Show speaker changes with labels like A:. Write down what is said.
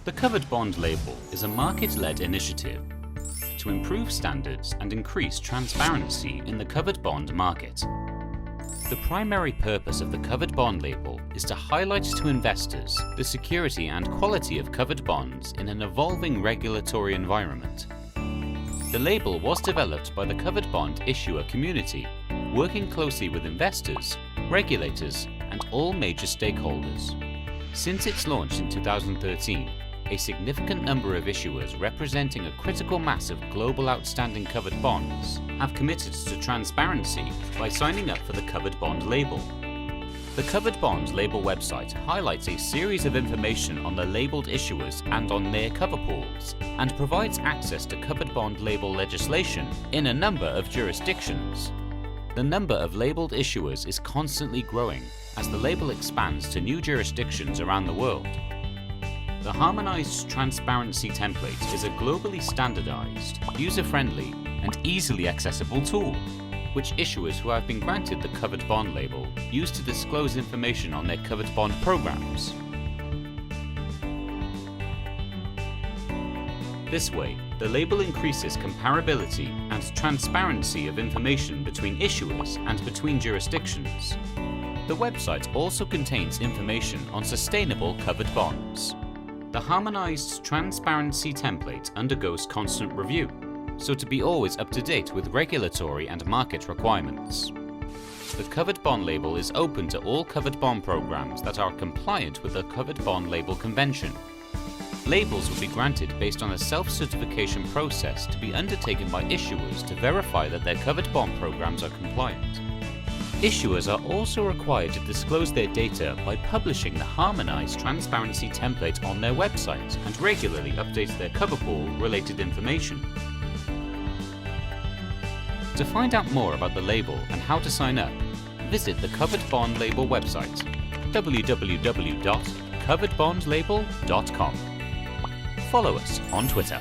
A: The Covered Bond Label is a market-led initiative to improve standards and increase transparency in the covered bond market. The primary purpose of the Covered Bond Label is to highlight to investors the security and quality of covered bonds in an evolving regulatory environment. The label was developed by the covered bond issuer community, working closely with investors, regulators, and all major stakeholders. Since its launch in 2013, a significant number of issuers representing a critical mass of global outstanding covered bonds have committed to transparency by signing up for the Covered Bond Label. The Covered Bond Label website highlights a series of information on the labelled issuers and on their cover pools, and provides access to covered bond label legislation in a number of jurisdictions. The number of labelled issuers is constantly growing as the label expands to new jurisdictions around the world. The Harmonized Transparency Template is a globally standardized, user-friendly, and easily accessible tool, which issuers who have been granted the Covered Bond Label use to disclose information on their covered bond programs. This way, the label increases comparability and transparency of information between issuers and between jurisdictions. The website also contains information on sustainable covered bonds. The Harmonized Transparency Template undergoes constant review, so to be always up to date with regulatory and market requirements. The Covered Bond Label is open to all covered bond programs that are compliant with the Covered Bond Label Convention. Labels will be granted based on a self-certification process to be undertaken by issuers to verify that their covered bond programs are compliant. Issuers are also required to disclose their data by publishing the Harmonized Transparency Template on their website and regularly update their cover pool related information. To find out more about the label and how to sign up, visit the Covered Bond Label website, www.coveredbondlabel.com. Follow us on Twitter.